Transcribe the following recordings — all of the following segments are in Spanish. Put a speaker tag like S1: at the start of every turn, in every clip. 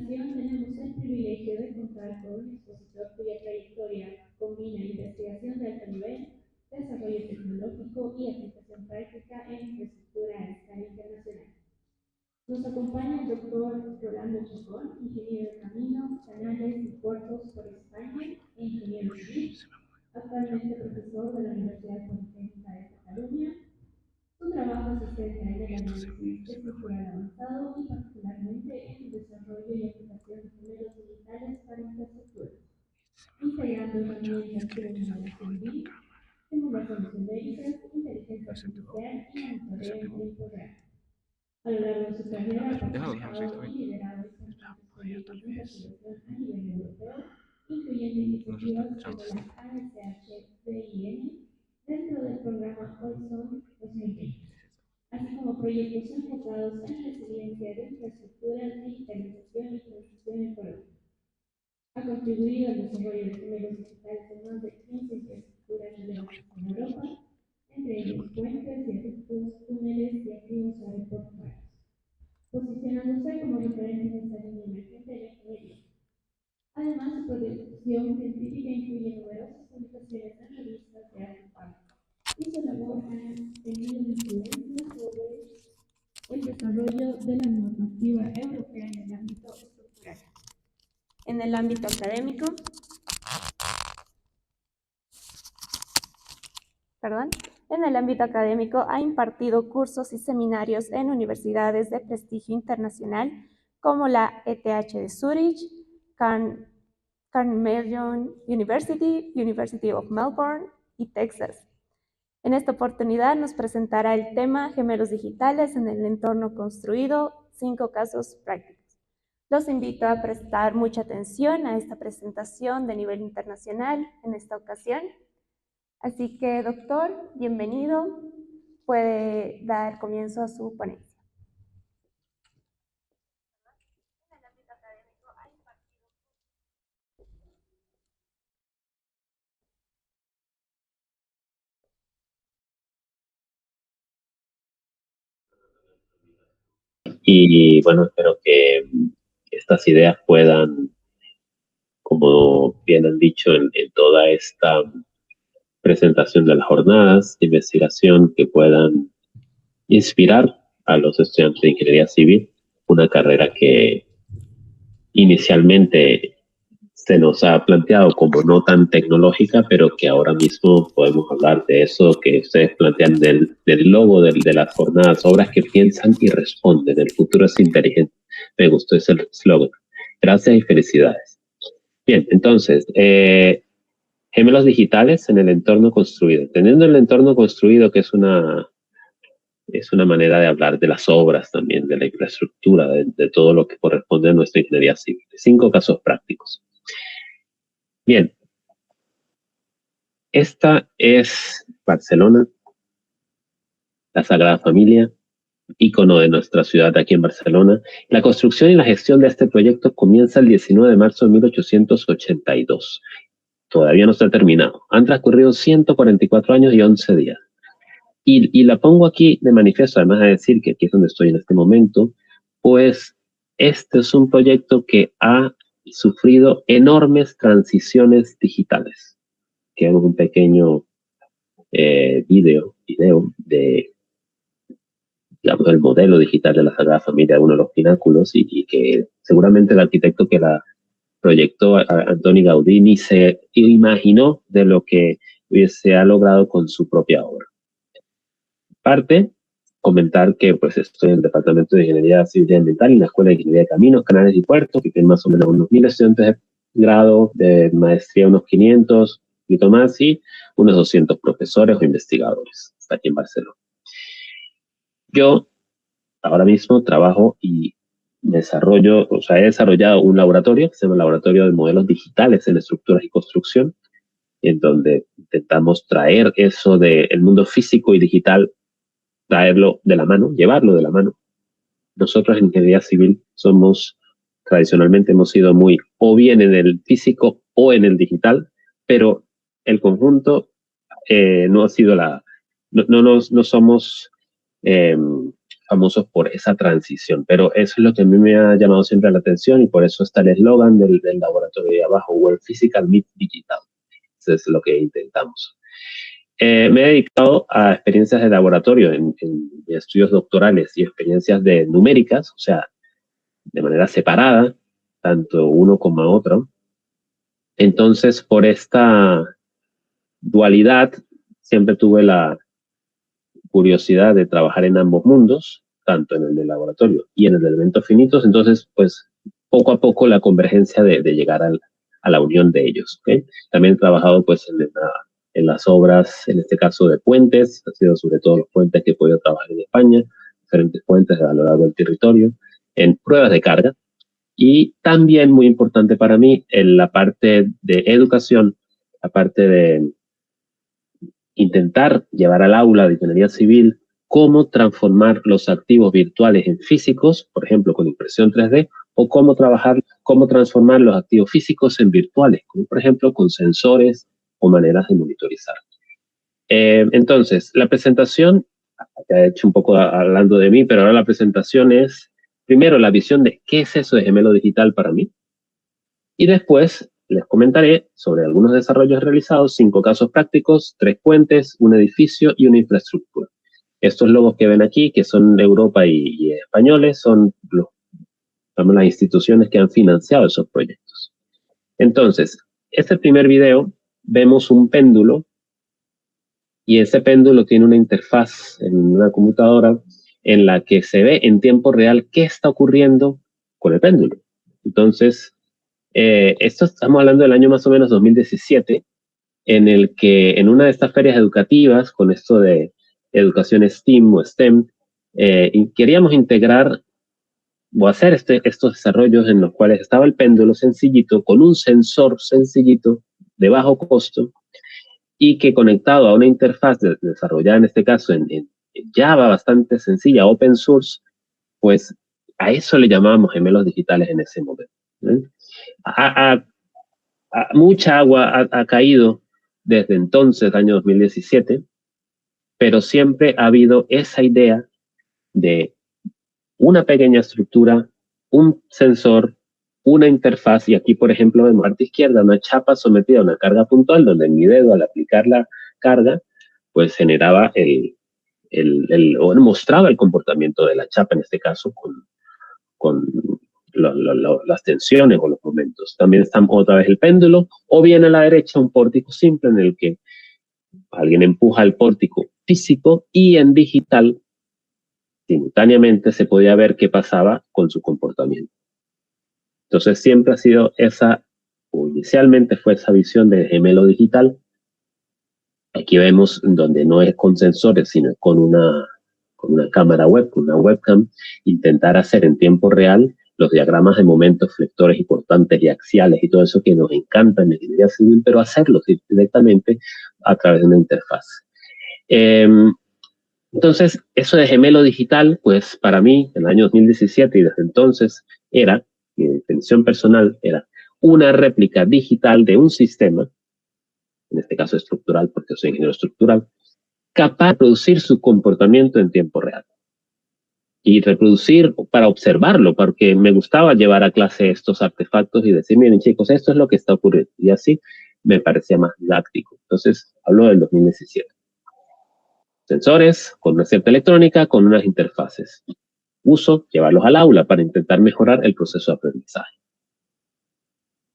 S1: ocasión tenemos el privilegio de contar con un expositor cuya trayectoria combina investigación de alto nivel, desarrollo tecnológico y aplicación práctica en infraestructura a escala internacional. Nos acompaña el doctor Rolando Chacón, ingeniero de caminos, canales y puertos por España e ingeniero civil, actualmente profesor de la Universidad Politécnica de Cataluña. Su trabajo se centra en el análisis estructural avanzado y particularmente en el desarrollo y aplicación de modelos digitales para infraestructura, integrando herramientas de generación BIM, simulaciones numéricas, inteligencia artificial y monitoreo en tiempo real. A lo largo de su carrera ha participado y liderado importantes proyectos de investigación a nivel europeo, incluyendo iniciativas como la ASH-BIN dentro del programa Horizon 2020, así como proyectos enfocados en la resiliencia de infraestructuras, digitalización y transición ecológica. Ha contribuido al desarrollo de modelos digitales en más de 15 infraestructuras relevantes en Europa, entre ellos puentes, viaductos, túneles y activos aeroportuarios, posicionándose como referente en esta línea emergente de la ingeniería. Además, su producción científica incluye numerosas publicaciones en revistas de alto impacto y su labor ha tenido influencia sobre el desarrollo de la normativa europea en el ámbito estructural. En el ámbito académico, ha impartido cursos y seminarios en universidades de prestigio internacional como la ETH de Zurich, Carnegie University, University of Melbourne y Texas. En esta oportunidad nos presentará el tema Gemelos digitales en el entorno construido, 5 casos prácticos. Los invito a prestar mucha atención a esta presentación de nivel internacional en esta ocasión. Así que, doctor, bienvenido. Puede dar comienzo a su ponencia.
S2: Y bueno, espero que estas ideas puedan, como bien han dicho en toda esta presentación de las jornadas de investigación, que puedan inspirar a los estudiantes de ingeniería civil, una carrera que inicialmente se nos ha planteado como no tan tecnológica, pero que ahora mismo podemos hablar de eso que ustedes plantean del logo de las jornadas, obras que piensan y responden, el futuro es inteligente. Me gustó ese slogan. Gracias y felicidades. Bien, entonces, gemelos digitales en el entorno construido. Teniendo el entorno construido, que es una manera de hablar de las obras también, de la infraestructura, de todo lo que corresponde a nuestra ingeniería civil. 5 casos prácticos. Bien, esta es Barcelona, la Sagrada Familia, ícono de nuestra ciudad aquí en Barcelona. La construcción y la gestión de este proyecto comienza el 19 de marzo de 1882. Todavía no está terminado. Han transcurrido 144 años y 11 días. Y la pongo aquí de manifiesto, además de decir que aquí es donde estoy en este momento, pues este es un proyecto que ha sufrido enormes transiciones digitales. Que hago un pequeño video de, digamos, el modelo digital de la Sagrada Familia, uno de los pináculos, y que seguramente el arquitecto que la proyectó, Antoni Gaudí, ni se imaginó de lo que se ha logrado con su propia obra. Parte, comentar que pues estoy en el Departamento de Ingeniería Civil y Ambiental en la Escuela de Ingeniería de Caminos, Canales y Puertos, que tiene más o menos unos 1000 estudiantes de grado, de maestría unos 500, un poquito más, y unos 200 profesores o investigadores. Está aquí en Barcelona. Yo ahora mismo trabajo y he desarrollado un laboratorio que se llama Laboratorio de Modelos Digitales en Estructuras y Construcción, en donde intentamos traer eso del mundo físico y digital, traerlo de la mano, llevarlo de la mano. Nosotros en ingeniería civil tradicionalmente hemos sido muy o bien en el físico o en el digital, pero el conjunto no ha sido no somos famosos por esa transición, pero eso es lo que a mí me ha llamado siempre la atención y por eso está el eslogan del laboratorio de abajo, Where Physical Meets Digital. Eso es lo que intentamos. Me he dedicado a experiencias de laboratorio en estudios doctorales y experiencias de numéricas, o sea, de manera separada, tanto uno como otro. Entonces, por esta dualidad, siempre tuve la curiosidad de trabajar en ambos mundos, tanto en el del laboratorio y en el de eventos finitos. Entonces, pues, poco a poco la convergencia de llegar a la unión de ellos. ¿Okay? También he trabajado, pues, en las obras, en este caso de puentes, ha sido sobre todo los puentes que he podido trabajar en España, diferentes puentes a lo largo del territorio, en pruebas de carga, y también muy importante para mí en la parte de educación, la parte de intentar llevar al aula de ingeniería civil cómo transformar los activos virtuales en físicos, por ejemplo, con impresión 3D, o cómo transformar los activos físicos en virtuales, como por ejemplo con sensores o maneras de monitorizar. Entonces, la presentación, ya he hecho un poco hablando de mí, pero ahora la presentación es, primero, la visión de qué es eso de gemelo digital para mí, y después les comentaré sobre algunos desarrollos realizados, 5 casos prácticos, 3 puentes, un edificio y una infraestructura. Estos logos que ven aquí, que son de Europa y españoles, son las instituciones que han financiado esos proyectos. Entonces, este primer video, vemos un péndulo, y ese péndulo tiene una interfaz en una computadora en la que se ve en tiempo real qué está ocurriendo con el péndulo. Entonces, esto estamos hablando del año más o menos 2017, en el que en una de estas ferias educativas, con esto de educación STEAM o STEM, queríamos integrar o hacer estos desarrollos en los cuales estaba el péndulo sencillito, con un sensor sencillito, de bajo costo, y que conectado a una interfaz desarrollada en este caso en Java, bastante sencilla, open source, pues a eso le llamábamos gemelos digitales en ese momento. Mucha agua ha caído desde entonces, año 2017, pero siempre ha habido esa idea de una pequeña estructura, un sensor, una interfaz, y aquí, por ejemplo, vemos a la izquierda una chapa sometida a una carga puntual, donde mi dedo, al aplicar la carga, pues generaba o mostraba el comportamiento de la chapa, en este caso, con las tensiones o los momentos. También está otra vez el péndulo, o bien a la derecha un pórtico simple en el que alguien empuja el pórtico físico, y en digital simultáneamente se podía ver qué pasaba con su comportamiento. Entonces siempre ha sido o inicialmente fue esa visión de gemelo digital. Aquí vemos donde no es con sensores, sino con una cámara web, con una webcam, intentar hacer en tiempo real los diagramas de momentos, flectores importantes y axiales y todo eso que nos encanta en la ingeniería civil, pero hacerlo directamente a través de una interfaz. Entonces, eso de gemelo digital, pues para mí, en el año 2017 y desde entonces, mi definición personal era una réplica digital de un sistema, en este caso estructural, porque soy ingeniero estructural, capaz de producir su comportamiento en tiempo real. Y reproducir para observarlo, porque me gustaba llevar a clase estos artefactos y decir, miren chicos, esto es lo que está ocurriendo. Y así me parecía más didáctico. Entonces, hablo del 2017. Sensores, con una cierta electrónica, con unas interfaces. Uso, llevarlos al aula para intentar mejorar el proceso de aprendizaje.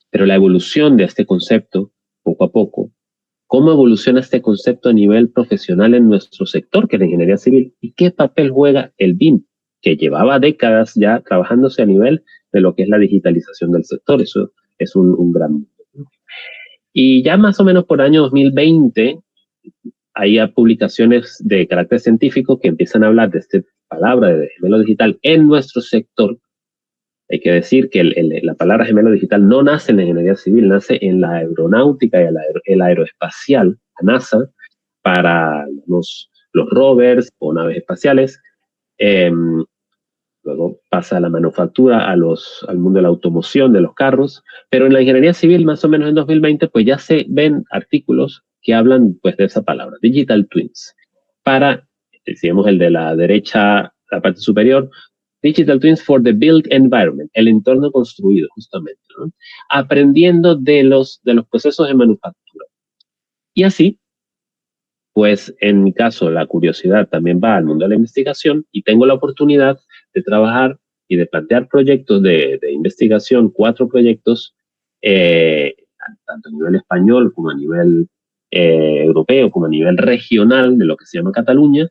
S2: Pero la evolución de este concepto, poco a poco, ¿cómo evoluciona este concepto a nivel profesional en nuestro sector, que es la ingeniería civil? ¿Y qué papel juega el BIM, que llevaba décadas ya trabajándose a nivel de lo que es la digitalización del sector? Eso es un gran mundo. Y ya más o menos por año 2020, hay publicaciones de carácter científico que empiezan a hablar de esta palabra de gemelo digital en nuestro sector. Hay que decir que la palabra gemelo digital no nace en la ingeniería civil, nace en la aeronáutica y el aeroespacial, la NASA, para los rovers o naves espaciales. Luego pasa a la manufactura, al mundo de la automoción, de los carros. Pero en la ingeniería civil, más o menos en 2020, pues ya se ven artículos que hablan pues de esa palabra, digital twins. Para, decíamos el de la derecha la parte superior, Digital Twins for the Built Environment, el entorno construido, justamente, ¿no? Aprendiendo de los procesos de manufactura. Y así, pues en mi caso, la curiosidad también va al mundo de la investigación y tengo la oportunidad de trabajar y de plantear proyectos de investigación, 4 proyectos, tanto a nivel español como a nivel europeo, como a nivel regional de lo que se llama Cataluña,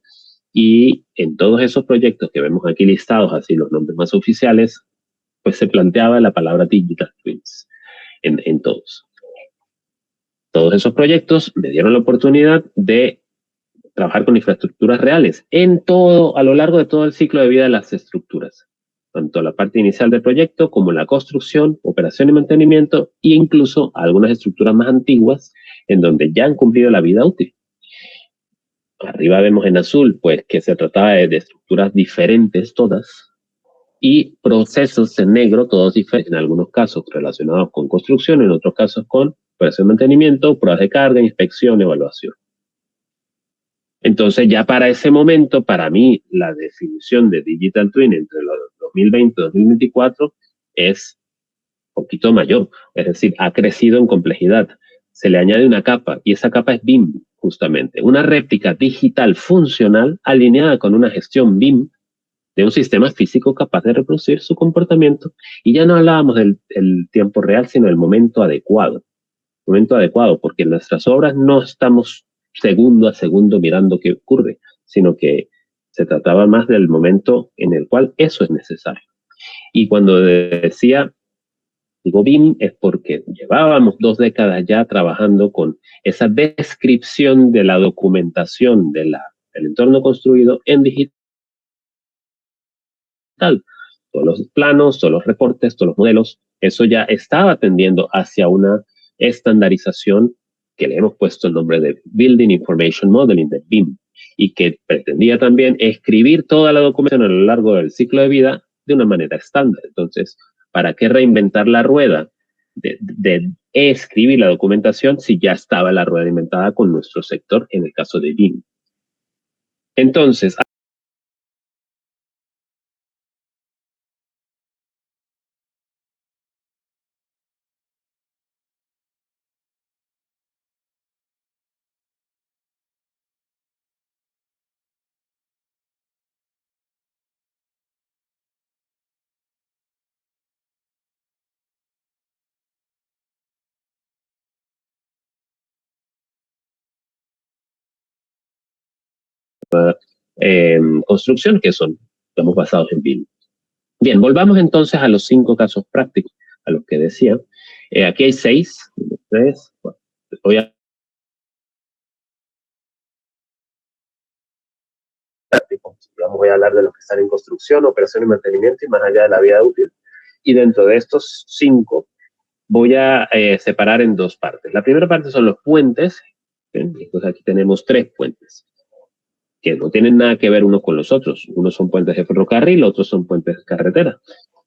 S2: y en todos esos proyectos que vemos aquí listados, así los nombres más oficiales, pues se planteaba la palabra Digital Twins en todos. Todos esos proyectos me dieron la oportunidad de trabajar con infraestructuras reales a lo largo de todo el ciclo de vida de las estructuras, tanto la parte inicial del proyecto como la construcción, operación y mantenimiento, e incluso algunas estructuras más antiguas en donde ya han cumplido la vida útil. Arriba vemos en azul, pues, que se trataba de estructuras diferentes todas, y procesos en negro, todos diferentes, en algunos casos relacionados con construcción, en otros casos con operación y mantenimiento, pruebas de carga, inspección, evaluación. Entonces, ya para ese momento, para mí, la definición de Digital Twin entre los 2020 y 2024 es un poquito mayor, es decir, ha crecido en complejidad. Se le añade una capa, y esa capa es BIM, justamente, una réplica digital funcional alineada con una gestión BIM de un sistema físico capaz de reproducir su comportamiento. Y ya no hablábamos del tiempo real, sino del momento adecuado. Momento adecuado, porque en nuestras obras no estamos segundo a segundo mirando qué ocurre, sino que se trataba más del momento en el cual eso es necesario. Y cuando digo BIM, es porque llevábamos 2 décadas ya trabajando con esa descripción de la documentación del entorno construido en digital. Todos los planos, todos los reportes, todos los modelos, eso ya estaba tendiendo hacia una estandarización que le hemos puesto el nombre de Building Information Modeling, de BIM, y que pretendía también escribir toda la documentación a lo largo del ciclo de vida de una manera estándar. Entonces, ¿para qué reinventar la rueda de escribir la documentación si ya estaba la rueda inventada con nuestro sector, en el caso de BIM? Entonces, construcción, que estamos basados en BIM. Bien, volvamos entonces a los 5 casos prácticos, a los que decía. Aquí hay 6. 3, bueno, voy a hablar de los que están en construcción, operación y mantenimiento y más allá de la vida útil. Y dentro de estos 5 voy a separar en 2 partes. La primera parte son los puentes. Entonces aquí tenemos 3 puentes que no tienen nada que ver unos con los otros. Unos son puentes de ferrocarril, otros son puentes de carretera.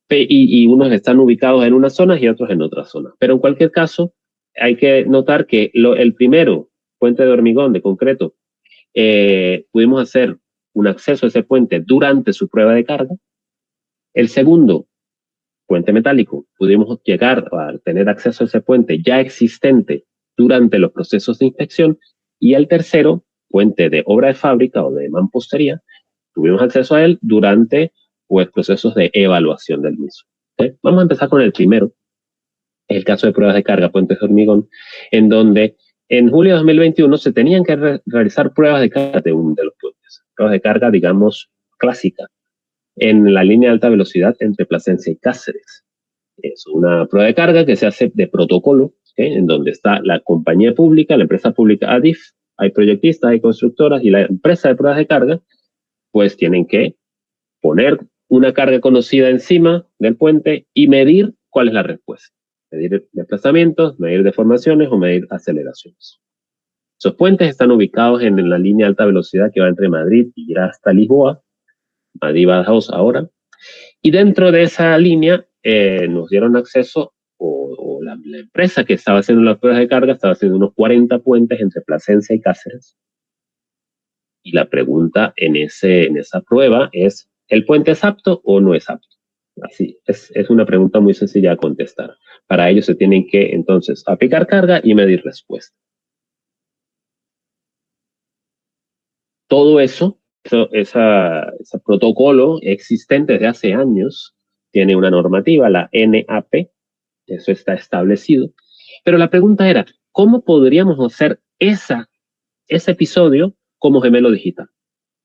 S2: Y unos están ubicados en unas zonas y otros en otras zonas. Pero en cualquier caso, hay que notar que el primero, puente de hormigón, de concreto, pudimos hacer un acceso a ese puente durante su prueba de carga. El segundo, puente metálico, pudimos llegar a tener acceso a ese puente ya existente durante los procesos de inspección. Y el tercero, puente de obra de fábrica o de mampostería, tuvimos acceso a él durante pues, procesos de evaluación del mismo. ¿Okay? Vamos a empezar con el primero, el caso de pruebas de carga, puentes de hormigón, en donde en julio de 2021 se tenían que realizar pruebas de carga de uno de los puentes. Pruebas de carga, digamos, clásica, en la línea de alta velocidad entre Plasencia y Cáceres. Es una prueba de carga que se hace de protocolo, ¿okay? En donde está la compañía pública, la empresa pública ADIF, hay proyectistas, hay constructoras y la empresa de pruebas de carga, pues tienen que poner una carga conocida encima del puente y medir cuál es la respuesta. Medir desplazamientos, medir deformaciones o medir aceleraciones. Esos puentes están ubicados en la línea de alta velocidad que va entre Madrid y irá hasta Lisboa, Madrid-Badajoz ahora. Y dentro de esa línea nos dieron acceso, o la empresa que estaba haciendo las pruebas de carga estaba haciendo unos 40 puentes entre Plasencia y Cáceres. Y la pregunta en esa prueba es, ¿el puente es apto o no es apto? Así, es una pregunta muy sencilla de contestar. Para ello se tienen que, entonces, aplicar carga y medir respuesta. Todo eso, ese protocolo existente desde hace años, tiene una normativa, la NAP, eso está establecido. Pero la pregunta era, ¿cómo podríamos hacer ese episodio como gemelo digital?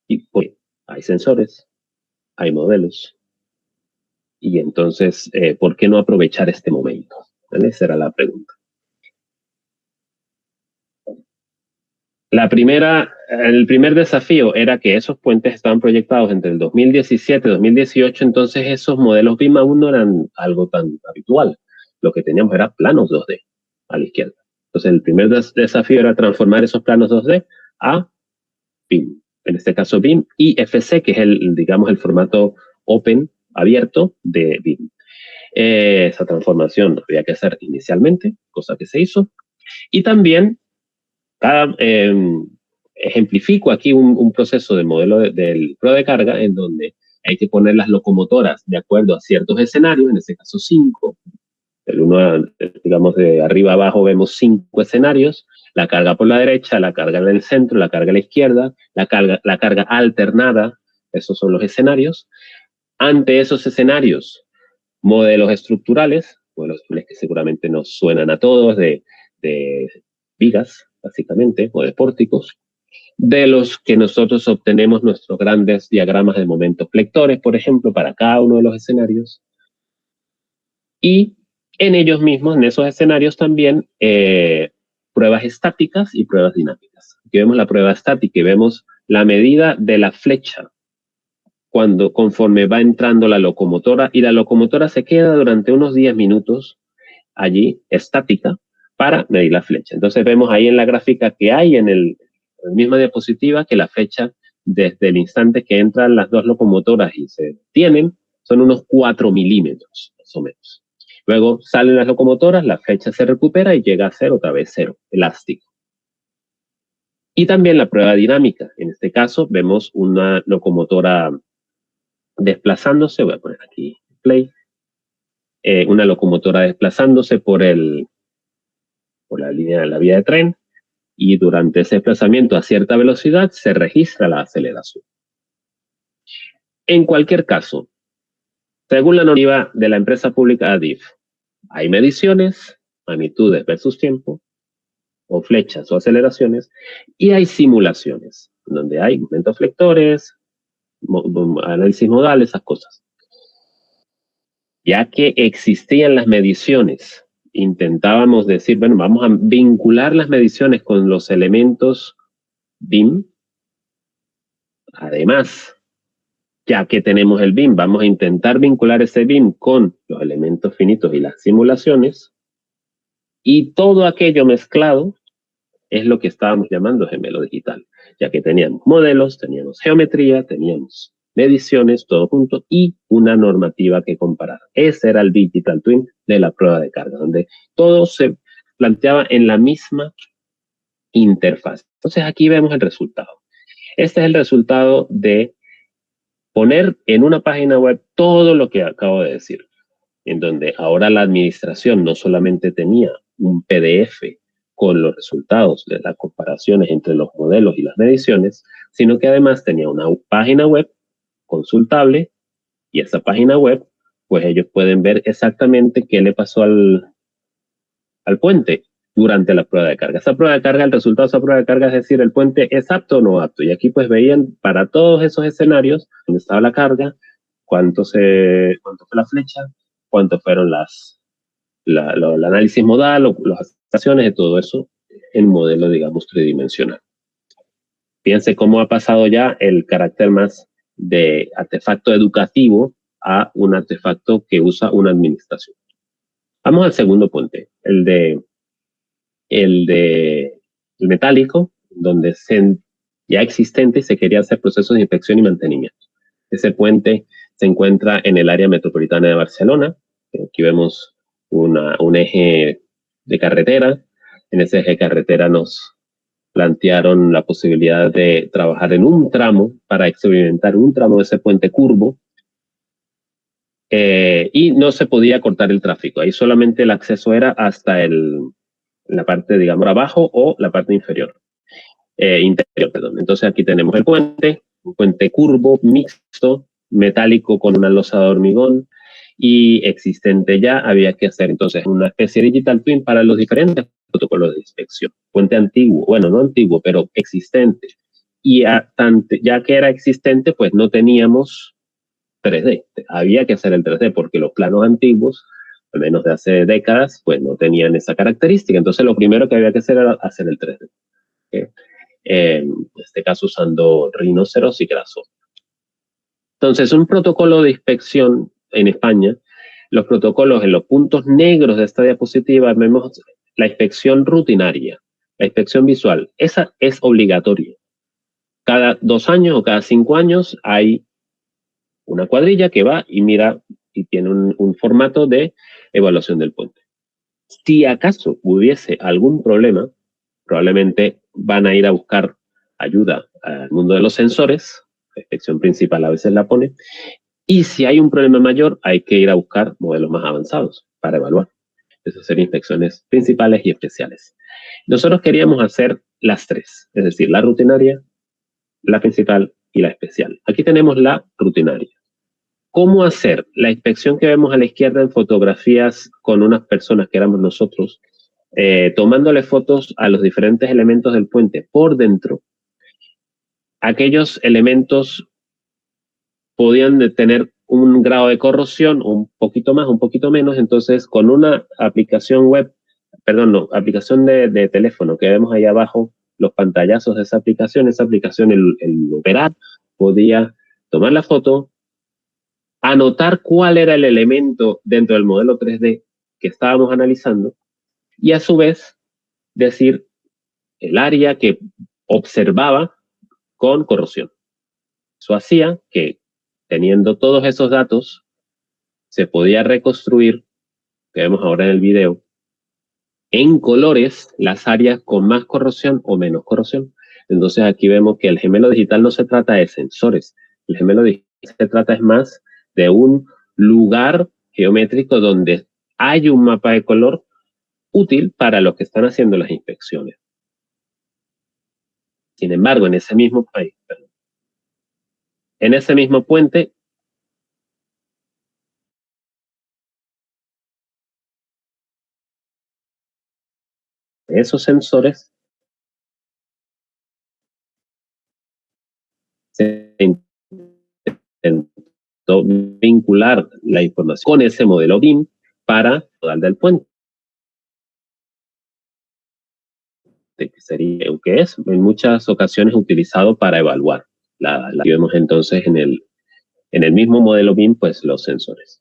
S2: Y pues, hay sensores, hay modelos, y entonces, ¿por qué no aprovechar este momento? ¿Vale? Esa era la pregunta. El primer desafío era que esos puentes estaban proyectados entre el 2017 y 2018, entonces esos modelos BIM aún no eran algo tan habitual. Lo que teníamos era planos 2D a la izquierda. Entonces el primer desafío era transformar esos planos 2D a BIM. En este caso BIM y FC, que es digamos, el formato open, abierto de BIM. Esa transformación había que hacer inicialmente, cosa que se hizo. Y también ejemplifico aquí un proceso de modelo del prueba de carga en donde hay que poner las locomotoras de acuerdo a ciertos escenarios, en este caso 5. Digamos, de arriba a abajo vemos 5 escenarios, la carga por la derecha, la carga en el centro, la carga a la izquierda, la carga alternada, esos son los escenarios. Ante esos escenarios, modelos estructurales que seguramente nos suenan a todos, de vigas, básicamente, o de pórticos, de los que nosotros obtenemos nuestros grandes diagramas de momentos flectores, por ejemplo, para cada uno de los escenarios. Y en ellos mismos, en esos escenarios también, pruebas estáticas y pruebas dinámicas. Aquí vemos la prueba estática y vemos la medida de la flecha conforme va entrando la locomotora, y la locomotora se queda durante unos 10 minutos allí, estática, para medir la flecha. Entonces vemos ahí en la gráfica que hay en la misma diapositiva que la flecha, desde el instante que entran las dos locomotoras y se detienen, son unos 4 milímetros, más o menos. Luego salen las locomotoras, la flecha se recupera y llega a ser otra vez 0, elástico. Y también la prueba dinámica. En este caso vemos una locomotora desplazándose, voy a poner aquí play, una locomotora desplazándose por la línea de la vía de tren, y durante ese desplazamiento a cierta velocidad se registra la aceleración. En cualquier caso, según la normativa de la empresa pública ADIF, hay mediciones, magnitudes versus tiempo, o flechas o aceleraciones, y hay simulaciones, donde hay momentos flectores, análisis modal, esas cosas. Ya que existían las mediciones, intentábamos decir, bueno, vamos a vincular las mediciones con los elementos BIM. Además, ya que tenemos el BIM, vamos a intentar vincular ese BIM con los elementos finitos y las simulaciones, y todo aquello mezclado es lo que estábamos llamando gemelo digital, ya que teníamos modelos, teníamos geometría, teníamos mediciones, todo junto, y una normativa que comparar. Ese era el Digital Twin de la prueba de carga, donde todo se planteaba en la misma interfaz. Entonces aquí vemos el resultado. Este es el resultado de poner en una página web todo lo que acabo de decir, en donde ahora la administración no solamente tenía un PDF con los resultados de las comparaciones entre los modelos y las mediciones, sino que además tenía una página web consultable, y esa página web, pues ellos pueden ver exactamente qué le pasó al puente durante la prueba de carga. Esa prueba de carga, el resultado de esa prueba de carga es decir, el puente es apto o no apto. Y aquí pues veían para todos esos escenarios donde estaba la carga, cuánto fue la flecha, cuánto fueron el análisis modal, las estaciones de todo eso en modelo, digamos, tridimensional. Fíjense cómo ha pasado ya el carácter más de artefacto educativo a un artefacto que usa una administración. Vamos al segundo puente, el metálico, donde ya existente se quería hacer procesos de inspección y mantenimiento. Ese puente se encuentra en el área metropolitana de Barcelona. Aquí vemos un eje de carretera. En ese eje de carretera nos plantearon la posibilidad de trabajar en un tramo para experimentar un tramo de ese puente curvo, y no se podía cortar el tráfico. Ahí solamente el acceso era hasta la parte, digamos, abajo o la parte inferior. Interior, perdón. Entonces aquí tenemos el puente, un puente curvo, mixto, metálico con una losa de hormigón y existente ya. Había que hacer entonces una especie de digital twin para los diferentes protocolos de inspección. Puente antiguo, bueno, no antiguo, pero existente. Y ya que era existente, pues no teníamos 3D. Había que hacer el 3D porque los planos antiguos, al menos de hace décadas, pues no tenían esa característica. Entonces lo primero que había que hacer era hacer el 3D. ¿Okay? En este caso usando rinoceros y graso. Entonces, un protocolo de inspección en España, los protocolos en los puntos negros de esta diapositiva, vemos la inspección rutinaria, la inspección visual. Esa es obligatoria. Cada 2 años o cada 5 años hay una cuadrilla que va y mira y tiene un formato de evaluación del puente. Si acaso hubiese algún problema, probablemente van a ir a buscar ayuda al mundo de los sensores, la inspección principal a veces la pone, y si hay un problema mayor, hay que ir a buscar modelos más avanzados para evaluar. Esas serían inspecciones principales y especiales. Nosotros queríamos hacer las 3, es decir, la rutinaria, la principal y la especial. Aquí tenemos la rutinaria. ¿Cómo hacer la inspección que vemos a la izquierda en fotografías con unas personas que éramos nosotros, tomándole fotos a los diferentes elementos del puente por dentro? Aquellos elementos podían tener un grado de corrosión, un poquito más, un poquito menos, entonces con una aplicación web, aplicación de teléfono que vemos ahí abajo, los pantallazos de esa aplicación, el operar podía tomar la foto, anotar cuál era el elemento dentro del modelo 3D que estábamos analizando y a su vez decir el área que observaba con corrosión. Eso hacía que, teniendo todos esos datos, se podía reconstruir, que vemos ahora en el video, en colores las áreas con más corrosión o menos corrosión. Entonces aquí vemos que el gemelo digital no se trata de sensores, el gemelo digital se trata es más de un lugar geométrico donde hay un mapa de color útil para los que están haciendo las inspecciones. Sin embargo, en ese mismo puente, esos sensores se intentó vincular la información con ese modelo BIM para modal del puente, que es en muchas ocasiones utilizado para evaluar. La vemos entonces en el mismo modelo BIM, pues los sensores.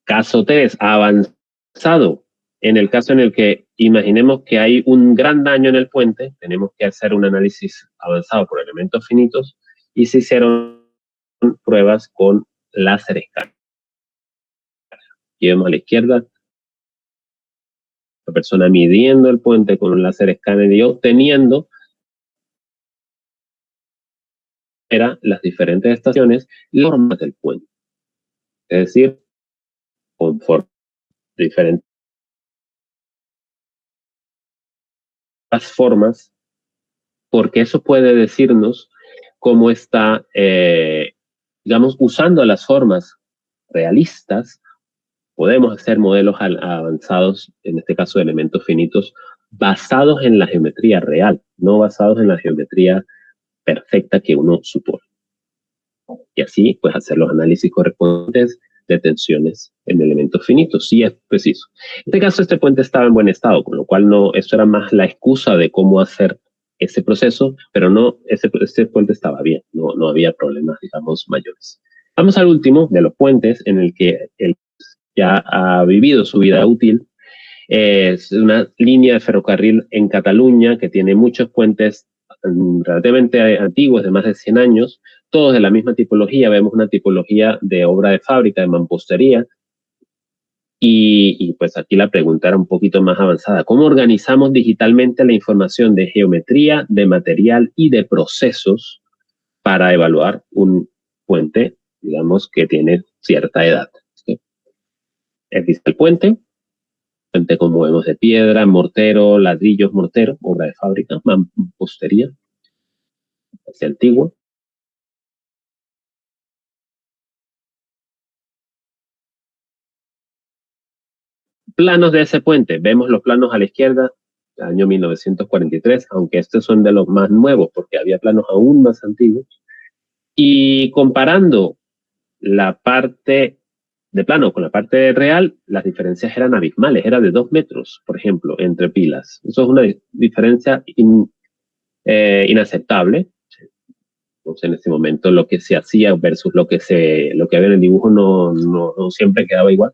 S2: Caso 3, avanzado. En el caso en el que imaginemos que hay un gran daño en el puente, tenemos que hacer un análisis avanzado por elementos finitos y se hicieron pruebas con láser escáner. Aquí vemos a la izquierda la persona midiendo el puente con un láser escáner y obteniendo las diferentes estaciones, las formas del puente. Es decir, con diferentes formas, porque eso puede decirnos cómo está, digamos, usando las formas realistas, podemos hacer modelos avanzados, en este caso de elementos finitos, basados en la geometría real, no basados en la geometría perfecta que uno supone. Y así, pues, hacer los análisis correspondientes de tensiones en elementos finitos, si es preciso. En este caso, este puente estaba en buen estado, con lo cual esto era más la excusa de cómo hacer ese proceso, pero no, ese puente estaba bien, no había problemas, digamos, mayores. Vamos al último de los puentes, en el que él ya ha vivido su vida útil. Es una línea de ferrocarril en Cataluña que tiene muchos puentes relativamente antiguos, de más de 100 años, todos de la misma tipología. Vemos una tipología de obra de fábrica, de mampostería, Y pues aquí la pregunta era un poquito más avanzada. ¿Cómo organizamos digitalmente la información de geometría, de material y de procesos para evaluar un puente, digamos, que tiene cierta edad? ¿Sí? Aquí está el puente como vemos de piedra, mortero, ladrillos, mortero, obra de fábrica, mampostería, hacia antiguo. Planos de ese puente, vemos los planos a la izquierda, año 1943, aunque estos son de los más nuevos, porque había planos aún más antiguos. Y comparando la parte de plano con la parte real, las diferencias eran abismales, era de 2 metros, por ejemplo, entre pilas. Eso es una diferencia inaceptable. Entonces, en ese momento lo que se hacía versus lo que había en el dibujo no siempre quedaba igual.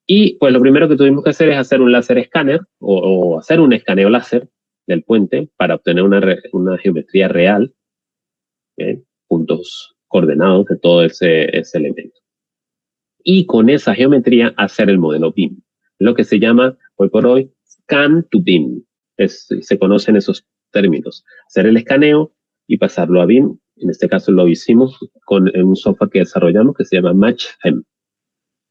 S2: Y pues lo primero que tuvimos que hacer es hacer un láser escáner o hacer un escaneo láser del puente para obtener una geometría real, puntos coordenados de todo ese elemento. Y con esa geometría hacer el modelo BIM, lo que se llama hoy por hoy scan to BIM. Se conocen esos términos, hacer el escaneo y pasarlo a BIM. En este caso lo hicimos con un software que desarrollamos que se llama MatchFEM.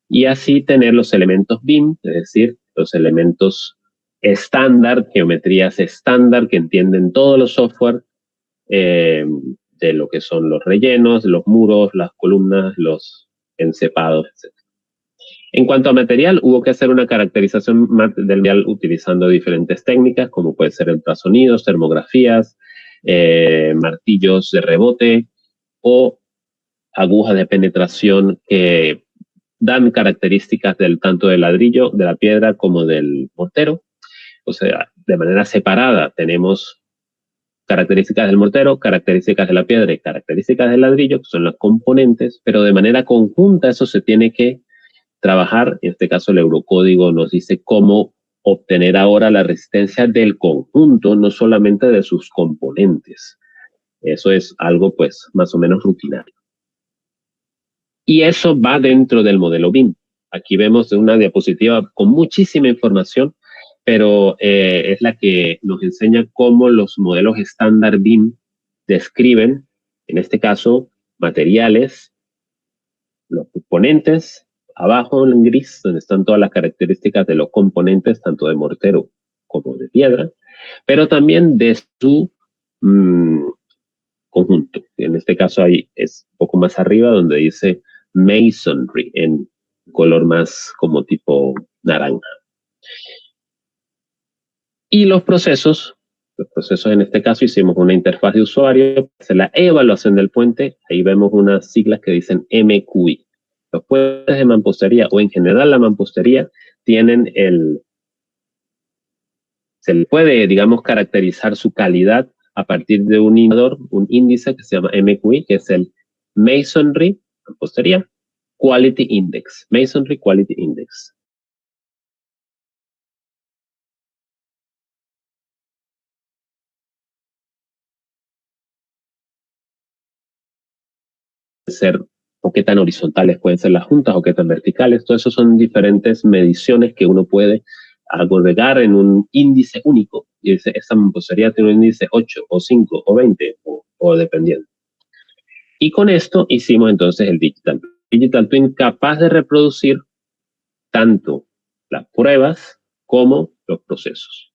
S2: Y así tener los elementos BIM, es decir, los elementos estándar, geometrías estándar que entienden todos los software, de lo que son los rellenos, los muros, las columnas, los encepados, etc. En cuanto a material, hubo que hacer una caracterización del material utilizando diferentes técnicas, como puede ser ultrasonidos, termografías, martillos de rebote o agujas de penetración que dan características tanto del ladrillo, de la piedra, como del mortero. O sea, de manera separada tenemos características del mortero, características de la piedra y características del ladrillo, que son los componentes, pero de manera conjunta eso se tiene que trabajar. En este caso el Eurocódigo nos dice cómo obtener ahora la resistencia del conjunto, no solamente de sus componentes. Eso es algo pues más o menos rutinario. Y eso va dentro del modelo BIM. Aquí vemos una diapositiva con muchísima información, pero es la que nos enseña cómo los modelos estándar BIM describen, en este caso, materiales, los componentes, abajo en gris, donde están todas las características de los componentes, tanto de mortero como de piedra, pero también de su conjunto. En este caso ahí es un poco más arriba donde dice masonry en color más como tipo naranja. Y los procesos en este caso hicimos una interfaz de usuario, la evaluación del puente, ahí vemos unas siglas que dicen MQI. Los puentes de mampostería o en general la mampostería tienen se le puede, digamos, caracterizar su calidad a partir de un indicador, un índice que se llama MQI, que es el Masonry, mampostería, Quality Index. Masonry Quality Index. Ser o qué tan horizontales pueden ser las juntas o qué tan verticales. Todo eso son diferentes mediciones que uno puede agregar en un índice único. Y dice, esta mampostería tiene un índice 8 o 5 o 20 o dependiendo. Y con esto hicimos entonces el Digital Twin capaz de reproducir tanto las pruebas como los procesos.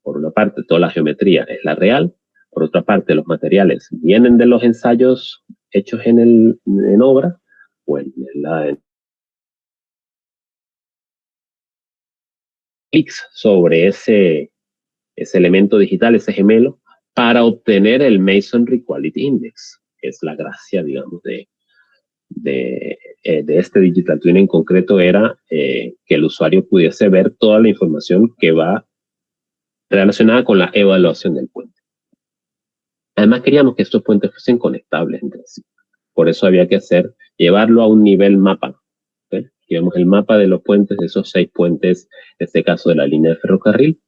S2: Por una parte, toda la geometría es la real. Por otra parte, los materiales vienen de los ensayos hechos en obra o en clics sobre ese elemento digital, ese gemelo, para obtener el Masonry Quality Index. Es la gracia, digamos, de este Digital Twin en concreto era que el usuario pudiese ver toda la información que va relacionada con la evaluación del puente. Además queríamos que estos puentes fuesen conectables entre sí. Por eso había que llevarlo a un nivel mapa. ¿Okay? Llevamos el mapa de los puentes, de esos 6 puentes, en este caso de la línea de ferrocarril,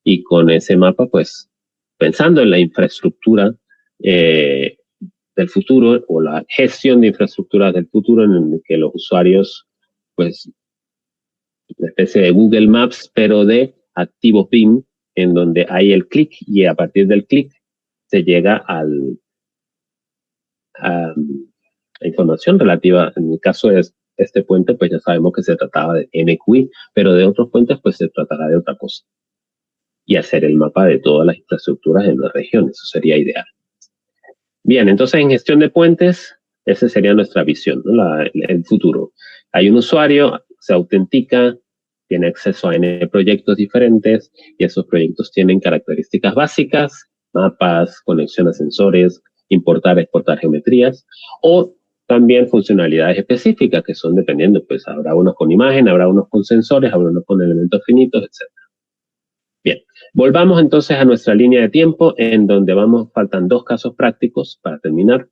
S2: y con ese mapa, pues, pensando en la infraestructura del futuro o la gestión de infraestructuras del futuro en el que los usuarios, pues, una especie de Google Maps, pero de activos BIM, en donde hay el clic y a partir del clic se llega a información relativa. En el caso de este puente, pues ya sabemos que se trataba de MQI, pero de otros puentes, pues se tratará de otra cosa. Y hacer el mapa de todas las infraestructuras en la región, eso sería ideal. Bien, entonces en gestión de puentes, esa sería nuestra visión, ¿no? El futuro. Hay un usuario, se autentica, tiene acceso a N proyectos diferentes y esos proyectos tienen características básicas, mapas, conexión a sensores, importar, exportar geometrías, o también funcionalidades específicas que son dependiendo, pues habrá unos con imagen, habrá unos con sensores, habrá unos con elementos finitos, etc. Bien, volvamos entonces a nuestra línea de tiempo en donde faltan 2 casos prácticos para terminar.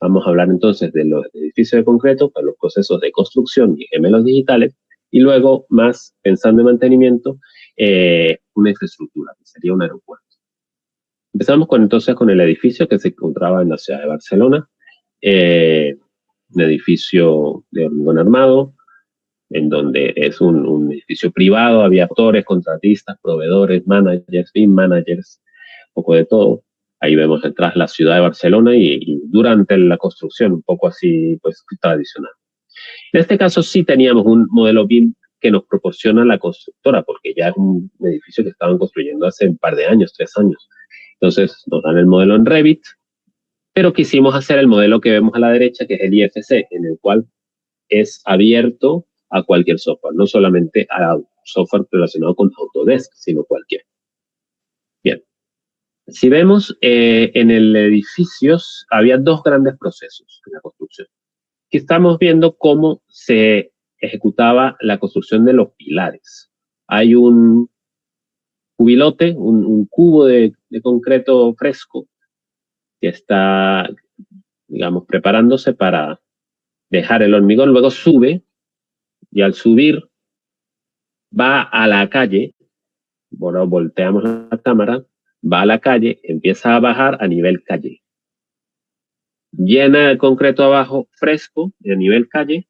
S2: Vamos a hablar entonces de los edificios de concreto para los procesos de construcción y gemelos digitales y luego, más pensando en mantenimiento, una infraestructura, que sería un aeropuerto. Empezamos entonces con el edificio que se encontraba en la ciudad de Barcelona, un edificio de hormigón armado, en donde es un edificio privado, había actores, contratistas, proveedores, managers, BIM managers, un poco de todo. Ahí vemos detrás la ciudad de Barcelona y durante la construcción, un poco así, pues, tradicional. En este caso sí teníamos un modelo BIM que nos proporciona la constructora, porque ya es un edificio que estaban construyendo hace un par de años, 3 años. Entonces nos dan el modelo en Revit, pero quisimos hacer el modelo que vemos a la derecha, que es el IFC, en el cual es abierto a cualquier software, no solamente a software relacionado con Autodesk, sino cualquier. Bien. Si vemos, en el edificio había 2 grandes procesos en la construcción. Aquí estamos viendo cómo se ejecutaba la construcción de los pilares. Hay un cubilote, un cubo de concreto fresco que está, digamos, preparándose para dejar el hormigón, luego sube y al subir va a la calle, bueno, volteamos la cámara, va a la calle, empieza a bajar a nivel calle. Llena el concreto abajo fresco a nivel calle,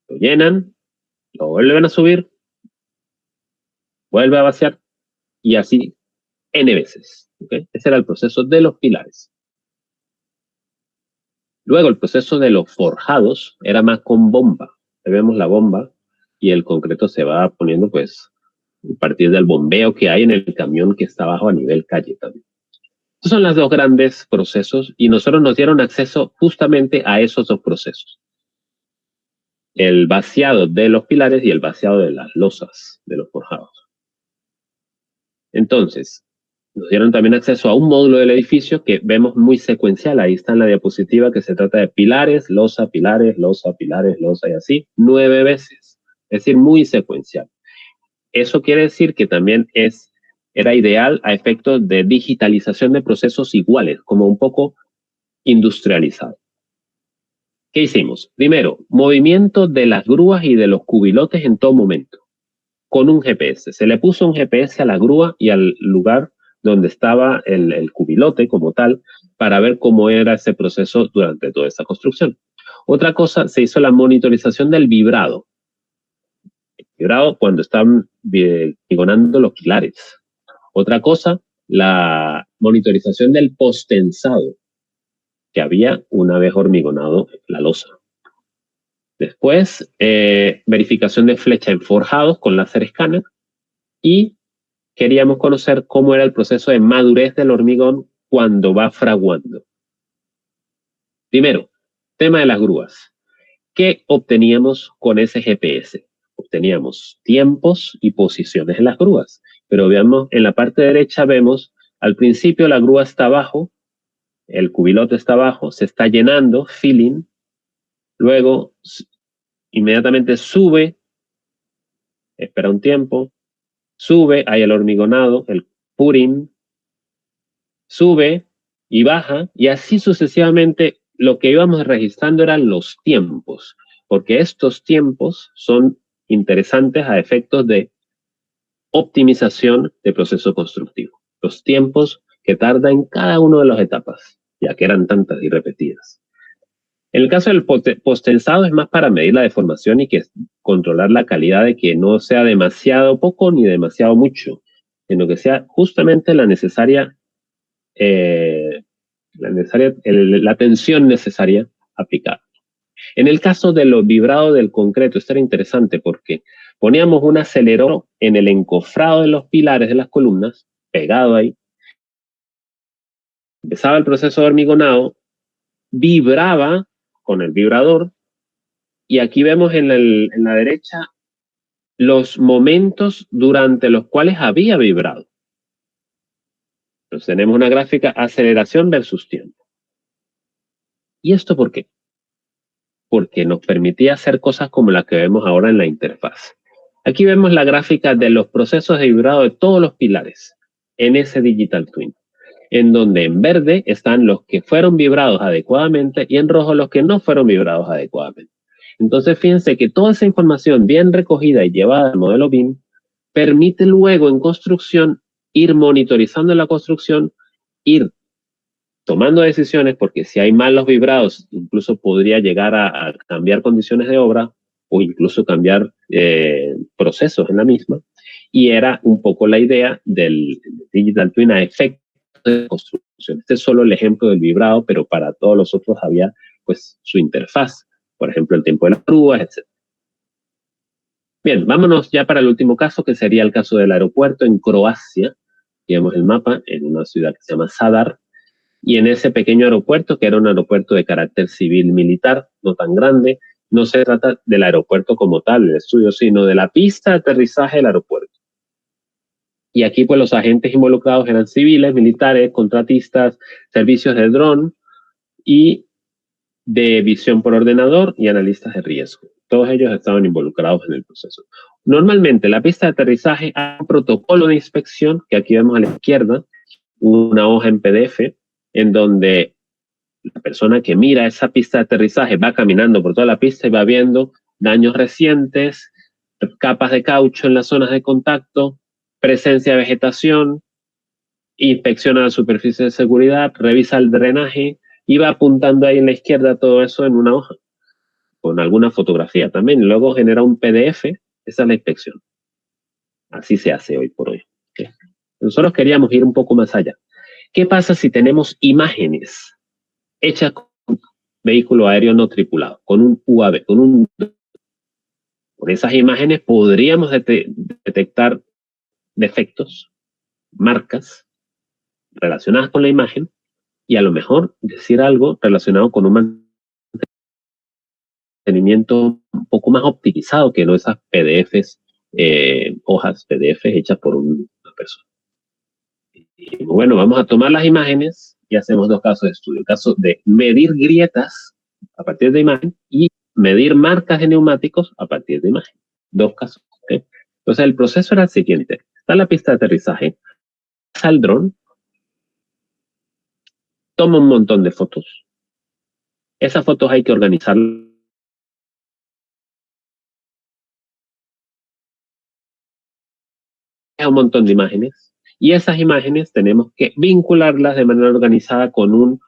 S2: lo llenan, lo vuelven a subir, vuelve a vaciar y así N veces. ¿Okay? Ese era el proceso de los pilares. Luego el proceso de los forjados era más con bomba. Ahí vemos la bomba y el concreto se va poniendo pues a partir del bombeo que hay en el camión que está abajo a nivel calle también. Estos son los 2 grandes procesos y nosotros nos dieron acceso justamente a esos 2 procesos. El vaciado de los pilares y el vaciado de las losas de los forjados. Entonces, nos dieron también acceso a un módulo del edificio que vemos muy secuencial. Ahí está en la diapositiva que se trata de pilares, losa, losa y así, 9 veces. Es decir, muy secuencial. Eso quiere decir que también era ideal a efectos de digitalización de procesos iguales, como un poco industrializado. ¿Qué hicimos? Primero, movimiento de las grúas y de los cubilotes en todo momento, con un GPS. Se le puso un GPS a la grúa y al lugar donde estaba el cubilote como tal, para ver cómo era ese proceso durante toda esta construcción. Otra cosa, se hizo la monitorización del vibrado. El vibrado cuando están vigonando los pilares. Otra cosa, la monitorización del postensado, que había una vez hormigonado la losa. Después, verificación de flecha en forjados con láser escáner y queríamos conocer cómo era el proceso de madurez del hormigón cuando va fraguando. Primero, tema de las grúas. ¿Qué obteníamos con ese GPS? Obteníamos tiempos y posiciones en las grúas. Pero veamos, en la parte derecha vemos, al principio la grúa está abajo, el cubilote está abajo, se está llenando, filling, luego inmediatamente sube, espera un tiempo, sube, hay el hormigonado, el pouring, sube y baja, y así sucesivamente lo que íbamos registrando eran los tiempos, porque estos tiempos son interesantes a efectos de optimización de proceso constructivo. Los tiempos que tarda en cada una de las etapas, ya que eran tantas y repetidas. En el caso del postensado es más para medir la deformación y que controlar la calidad de que no sea demasiado poco ni demasiado mucho, sino que sea justamente la tensión necesaria aplicada. En el caso de los vibrados del concreto, esto era interesante porque poníamos un acelerador en el encofrado de los pilares de las columnas, pegado ahí, empezaba el proceso de hormigonado, vibraba con el vibrador, y aquí vemos en la derecha los momentos durante los cuales había vibrado. Entonces tenemos una gráfica aceleración versus tiempo. ¿Y esto por qué? Porque nos permitía hacer cosas como las que vemos ahora en la interfaz. Aquí vemos la gráfica de los procesos de vibrado de todos los pilares en ese Digital Twin, en donde en verde están los que fueron vibrados adecuadamente y en rojo los que no fueron vibrados adecuadamente. Entonces fíjense que toda esa información bien recogida y llevada al modelo BIM permite luego en construcción ir monitorizando la construcción, ir tomando decisiones, porque si hay malos vibrados, incluso podría llegar a cambiar condiciones de obra o incluso cambiar procesos en la misma. Y era un poco la idea del Digital Twin a efecto de construcción. Este es solo el ejemplo del vibrado, pero para todos los otros había pues su interfaz. Por ejemplo, el tiempo de las grúas, etc. Bien, vámonos ya para el último caso, que sería el caso del aeropuerto en Croacia. Aquí vemos el mapa en una ciudad que se llama Zadar. Y en ese pequeño aeropuerto, que era un aeropuerto de carácter civil-militar, no tan grande, no se trata del aeropuerto como tal, el estudio, sino de la pista de aterrizaje del aeropuerto. Y aquí pues los agentes involucrados eran civiles, militares, contratistas, servicios de dron y de visión por ordenador y analistas de riesgo. Todos ellos estaban involucrados en el proceso. Normalmente la pista de aterrizaje hay un protocolo de inspección, que aquí vemos a la izquierda, una hoja en PDF, en donde la persona que mira esa pista de aterrizaje va caminando por toda la pista y va viendo daños recientes, capas de caucho en las zonas de contacto, presencia de vegetación, inspecciona la superficie de seguridad, revisa el drenaje y va apuntando ahí en la izquierda todo eso en una hoja, con alguna fotografía también. Luego genera un PDF, esa es la inspección. Así se hace hoy por hoy. ¿Okay? Nosotros queríamos ir un poco más allá. ¿Qué pasa si tenemos imágenes hechas con un vehículo aéreo no tripulado, con un UAV, Por esas imágenes podríamos detectar defectos, marcas relacionadas con la imagen y a lo mejor decir algo relacionado con un mantenimiento un poco más optimizado que no esas PDFs, hojas PDF hechas por una persona. Y bueno, vamos a tomar las imágenes y hacemos dos casos de estudio. El caso de medir grietas a partir de imagen y medir marcas de neumáticos a partir de imagen. Dos casos. ¿Okay? Entonces el proceso era el siguiente. Está la pista de aterrizaje, pasa el dron, toma un montón de fotos. Esas fotos hay que organizarlas un montón de imágenes y esas imágenes tenemos que vincularlas de manera organizada con un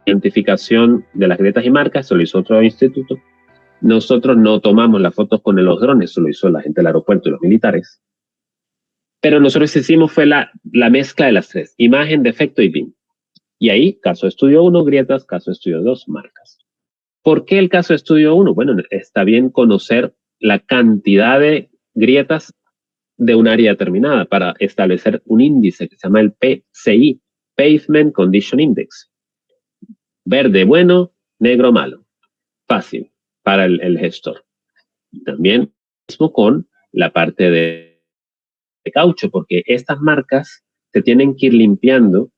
S2: identificación de las grietas y marcas, eso lo hizo otro instituto. Nosotros no tomamos las fotos con los drones, eso lo hizo la gente del aeropuerto y los militares. Pero nosotros hicimos fue la mezcla de las tres, imagen, defecto y BIM. Y ahí, caso de estudio 1, grietas, caso de estudio 2, marcas. ¿Por qué el caso de estudio 1? Bueno, está bien conocer la cantidad de grietas de un área determinada para establecer un índice que se llama el PCI, Pavement Condition Index. Verde bueno, negro malo. Fácil para el gestor. Y también mismo con la parte de caucho, porque estas marcas se tienen que ir limpiando.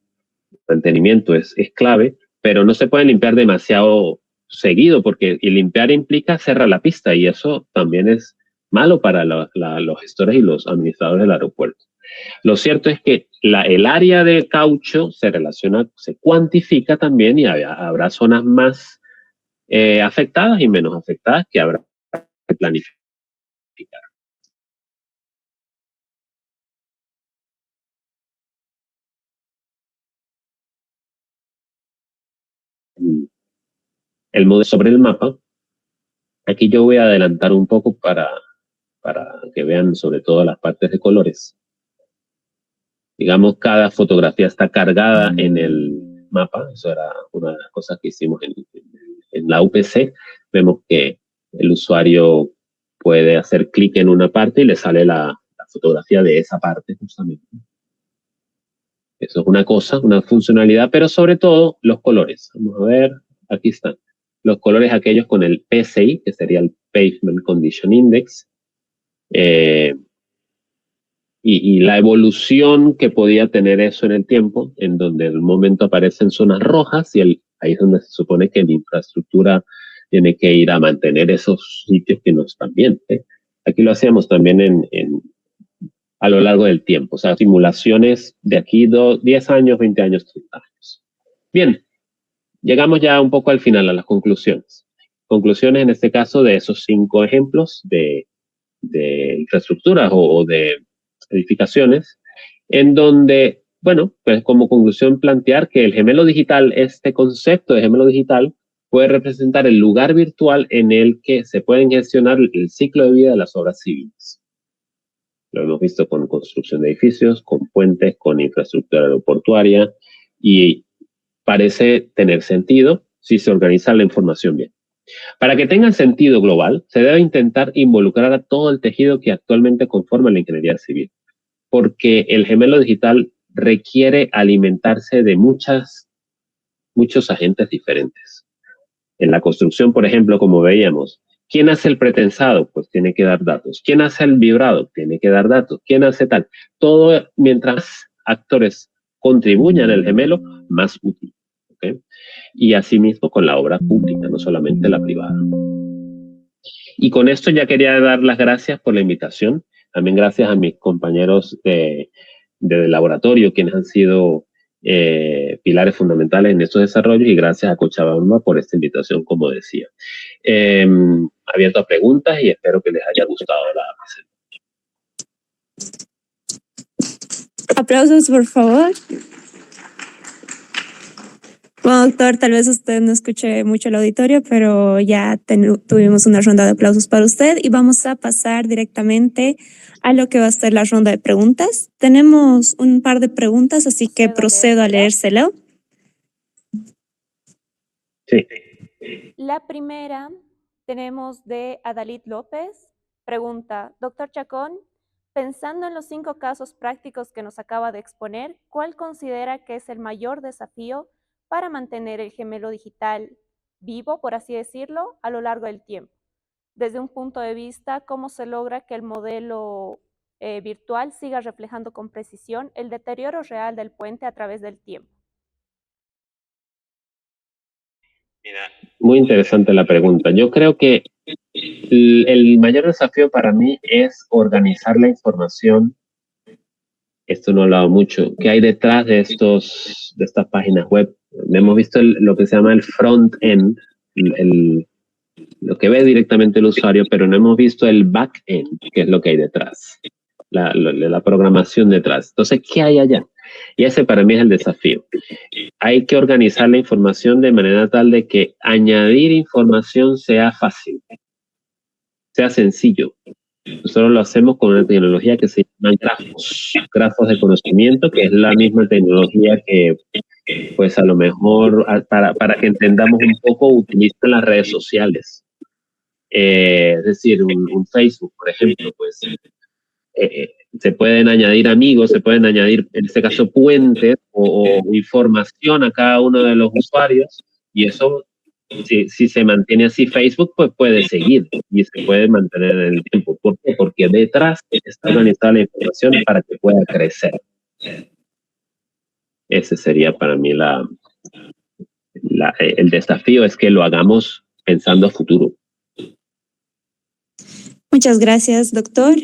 S2: El mantenimiento es clave, pero no se pueden limpiar demasiado seguido, porque limpiar implica cerrar la pista, y eso también es malo para los gestores y los administradores del aeropuerto. Lo cierto es que el área de caucho se cuantifica también, y habrá zonas más afectadas y menos afectadas que habrá que planificar. El modelo sobre el mapa, aquí yo voy a adelantar un poco para que vean sobre todo las partes de colores. Digamos, cada fotografía está cargada en el mapa. Eso era una de las cosas que hicimos en la UPC. Vemos que el usuario puede hacer clic en una parte y le sale la fotografía de esa parte justamente. Eso es una cosa, una funcionalidad, pero sobre todo los colores. Vamos a ver, aquí están. Los colores aquellos con el PCI, que sería el Pavement Condition Index. Y la evolución que podía tener eso en el tiempo, en donde en el momento aparecen zonas rojas, y ahí es donde se supone que la infraestructura tiene que ir a mantener esos sitios que no están bien. Aquí lo hacíamos también a lo largo del tiempo, o sea, simulaciones de aquí 10 años, 20 años, 30 años. Bien, llegamos ya un poco al final, a las conclusiones. Conclusiones en este caso de esos 5 ejemplos de infraestructuras o de edificaciones, en donde, bueno, pues como conclusión plantear que el gemelo digital, este concepto de gemelo digital, puede representar el lugar virtual en el que se pueden gestionar el ciclo de vida de las obras civiles. Lo hemos visto con construcción de edificios, con puentes, con infraestructura aeroportuaria, y parece tener sentido si se organiza la información bien. Para que tenga sentido global, se debe intentar involucrar a todo el tejido que actualmente conforma la ingeniería civil, porque el gemelo digital requiere alimentarse de muchos agentes diferentes. En la construcción, por ejemplo, como veíamos, ¿quién hace el pretensado? Pues tiene que dar datos. ¿Quién hace el vibrado? Tiene que dar datos. ¿Quién hace tal? Todo, mientras actores contribuyan al gemelo, más útil. ¿Okay? Y asimismo con la obra pública, no solamente la privada. Y con esto ya quería dar las gracias por la invitación. También gracias a mis compañeros de laboratorio, quienes han sido pilares fundamentales en estos desarrollos, y gracias a Cochabamba por esta invitación, como decía. Abierto a preguntas y espero que les haya gustado la presentación.
S3: Aplausos, por favor. Bueno, doctor, tal vez usted no escuche mucho el auditorio, pero ya tuvimos una ronda de aplausos para usted y vamos a pasar directamente a lo que va a ser la ronda de preguntas. Tenemos un par de preguntas, así que procedo a leérselo.
S2: Sí.
S4: La primera tenemos de Adalit López. Pregunta, doctor Chacón, pensando en los 5 casos prácticos que nos acaba de exponer, ¿cuál considera que es el mayor desafío para mantener el gemelo digital vivo, por así decirlo, a lo largo del tiempo? Desde un punto de vista, ¿cómo se logra que el modelo virtual siga reflejando con precisión el deterioro real del puente a través del tiempo?
S2: Mira, muy interesante la pregunta. Yo creo que el mayor desafío para mí es organizar la información. Esto no he hablado mucho. ¿Qué hay detrás de estas páginas web? Hemos visto lo que se llama el front-end, lo que ve directamente el usuario, pero no hemos visto el back-end, que es lo que hay detrás, la programación detrás. Entonces, ¿qué hay allá? Y ese para mí es el desafío. Hay que organizar la información de manera tal de que añadir información sea fácil, sea sencillo. Nosotros lo hacemos con una tecnología que se llama grafos de conocimiento, que es la misma tecnología que, pues a lo mejor, para que entendamos un poco, utilizan las redes sociales. Es decir, un Facebook, por ejemplo, pues se pueden añadir amigos, se pueden añadir, en este caso, puentes o información a cada uno de los usuarios, y eso, si se mantiene así Facebook, pues puede seguir y se puede mantener en el tiempo. ¿Por qué? Porque detrás está organizada la información para que pueda crecer. ese sería para mí el desafío, es que lo hagamos pensando a futuro.
S3: Muchas gracias, doctor.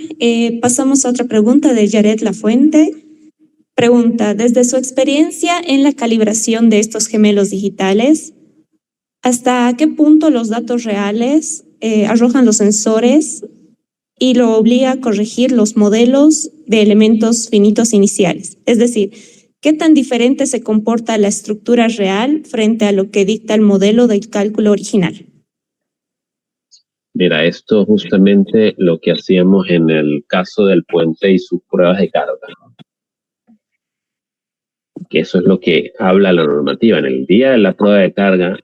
S3: Pasamos a otra pregunta de Yaret Lafuente. Pregunta, desde su experiencia en la calibración de estos gemelos digitales, ¿hasta qué punto los datos reales arrojan los sensores y lo obliga a corregir los modelos de elementos finitos iniciales? Es decir, ¿qué tan diferente se comporta la estructura real frente a lo que dicta el modelo del cálculo original?
S2: Mira, esto es justamente lo que hacíamos en el caso del puente y sus pruebas de carga. Que eso es lo que habla la normativa. En el día de la prueba de carga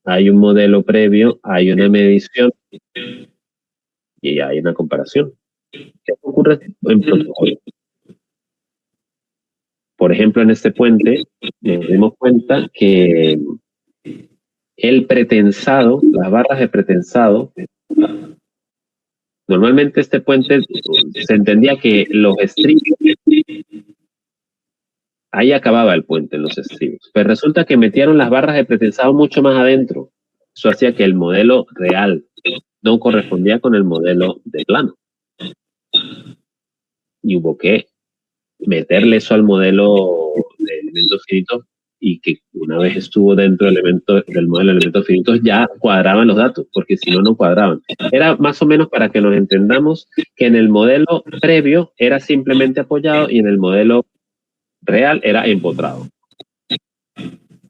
S2: hay un modelo previo, hay una medición y hay una comparación. ¿Qué ocurre en protocolo? Por ejemplo, en este puente nos dimos cuenta que el pretensado, las barras de pretensado, normalmente este puente se entendía que los estribos, ahí acababa el puente en los estribos, pero resulta que metieron las barras de pretensado mucho más adentro. Eso hacía que el modelo real no correspondía con el modelo de plano. Y hubo que meterle eso al modelo de elementos finitos, y que una vez estuvo dentro del modelo de elementos finitos ya cuadraban los datos, porque si no, no cuadraban. Era más o menos para que nos entendamos que en el modelo previo era simplemente apoyado y en el modelo real era empotrado.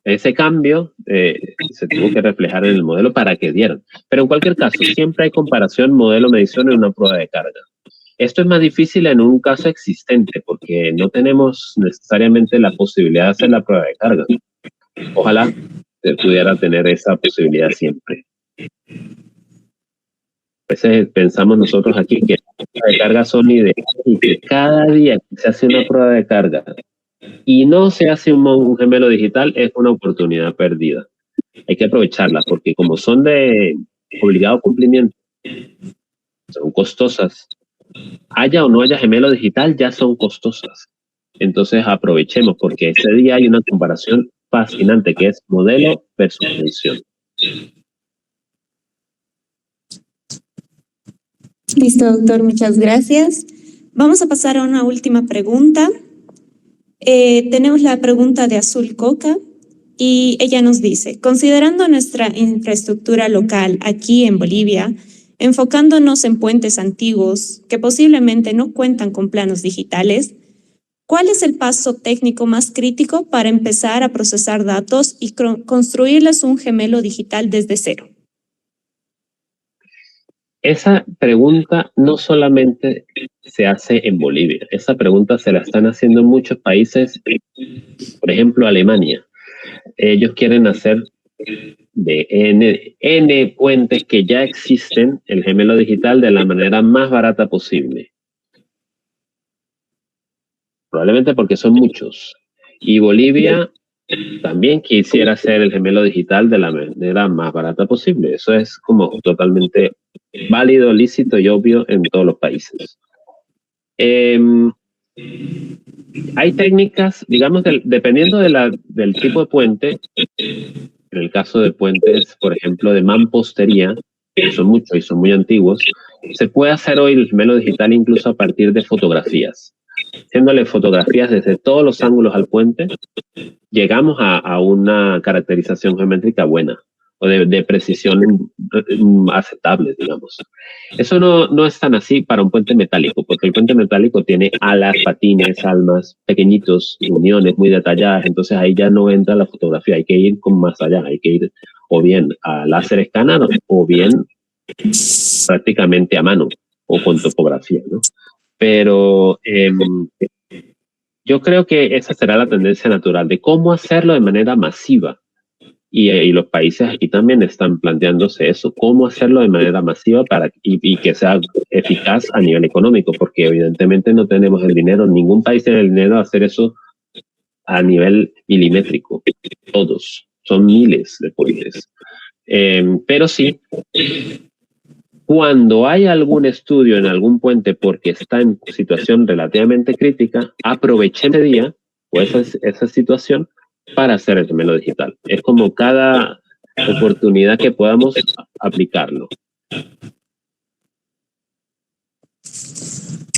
S2: Ese cambio se tuvo que reflejar en el modelo para que dieran. Pero en cualquier caso, siempre hay comparación modelo-medición en una prueba de carga. Esto es más difícil en un caso existente porque no tenemos necesariamente la posibilidad de hacer la prueba de carga. Ojalá se pudiera tener esa posibilidad siempre. A veces pensamos nosotros aquí que las pruebas de carga son ideales y que cada día que se hace una prueba de carga y no se hace un gemelo digital es una oportunidad perdida. Hay que aprovecharla porque como son de obligado cumplimiento, son costosas. Haya o no haya gemelo digital, ya son costosas. Entonces aprovechemos porque ese día hay una comparación fascinante que es modelo versus medición.
S3: Listo, doctor, muchas gracias. Vamos a pasar a una última pregunta. Tenemos la pregunta de Azul Coca y ella nos dice, considerando nuestra infraestructura local aquí en Bolivia, enfocándonos en puentes antiguos que posiblemente no cuentan con planos digitales, ¿cuál es el paso técnico más crítico para empezar a procesar datos y construirles un gemelo digital desde cero?
S2: Esa pregunta no solamente se hace en Bolivia, esa pregunta se la están haciendo en muchos países, por ejemplo Alemania. Ellos quieren hacer de N puentes que ya existen el gemelo digital de la manera más barata posible. Probablemente porque son muchos. Y Bolivia también quisiera hacer el gemelo digital de la manera más barata posible. Eso es como totalmente válido, lícito y obvio en todos los países. Hay técnicas, digamos, dependiendo del tipo de puente. En el caso de puentes, por ejemplo, de mampostería, que son muchos y son muy antiguos, se puede hacer hoy el gemelo digital incluso a partir de fotografías. Haciéndole fotografías desde todos los ángulos al puente, llegamos a una caracterización geométrica buena o de precisión aceptable, digamos. Eso no es tan así para un puente metálico, porque el puente metálico tiene alas, patines, almas, pequeñitos, uniones muy detalladas, entonces ahí ya no entra la fotografía, hay que ir con más allá, hay que ir o bien a láser escanado o bien prácticamente a mano o con topografía, ¿no? Pero yo creo que esa será la tendencia natural de cómo hacerlo de manera masiva. Y los países aquí también están planteándose eso, cómo hacerlo de manera masiva y que sea eficaz a nivel económico, porque evidentemente no tenemos el dinero, ningún país tiene el dinero de hacer eso a nivel milimétrico. Todos, son miles de puentes. Pero sí, cuando hay algún estudio en algún puente porque está en situación relativamente crítica, aprovechen ese día o esa situación para hacer el gemelo digital. Es como cada oportunidad que podamos aplicarlo.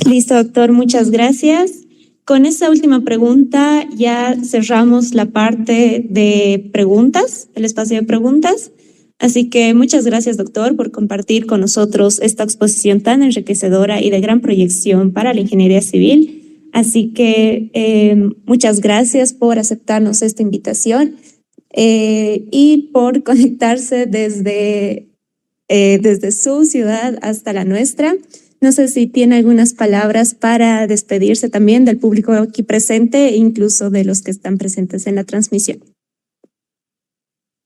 S3: Listo, doctor, muchas gracias. Con esta última pregunta ya cerramos la parte de preguntas, el espacio de preguntas. Así que muchas gracias, doctor, por compartir con nosotros esta exposición tan enriquecedora y de gran proyección para la ingeniería civil. Así que muchas gracias por aceptarnos esta invitación y por conectarse desde su ciudad hasta la nuestra. No sé si tiene algunas palabras para despedirse también del público aquí presente e incluso de los que están presentes en la transmisión.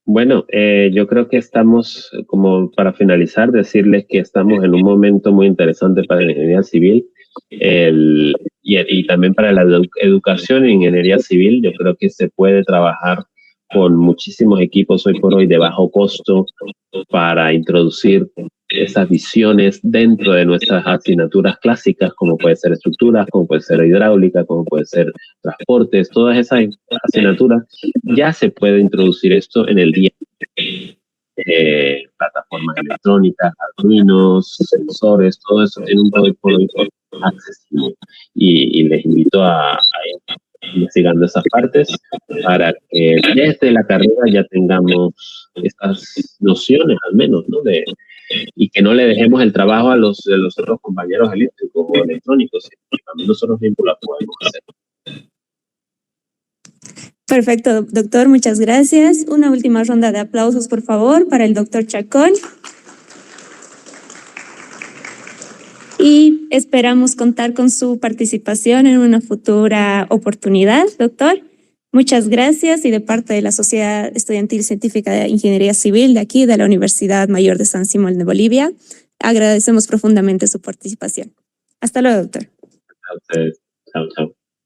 S2: Bueno, yo creo que estamos, como para finalizar, decirles que estamos en un momento muy interesante para la ingeniería civil y también para la educación en ingeniería civil. Yo creo que se puede trabajar con muchísimos equipos hoy por hoy de bajo costo para introducir esas visiones dentro de nuestras asignaturas clásicas, como puede ser estructuras, como puede ser hidráulica, como puede ser transportes, todas esas asignaturas, ya se puede introducir esto en el día. Plataformas electrónicas, Arduinos, sensores, todo eso tiene un hoy por hoy accesible. Y les invito a ir investigando esas partes para que desde la carrera ya tengamos estas nociones al menos, ¿no? Y que no le dejemos el trabajo a los otros compañeros eléctricos o electrónicos, sino que también nosotros mismos la podemos hacer.
S3: Perfecto, doctor, muchas gracias. Una última ronda de aplausos, por favor, para el doctor Chacón. Y esperamos contar con su participación en una futura oportunidad, doctor. Muchas gracias y de parte de la Sociedad Estudiantil Científica de Ingeniería Civil de aquí, de la Universidad Mayor de San Simón de Bolivia, agradecemos profundamente su participación. Hasta luego, doctor.
S2: A ustedes. Chao, chao.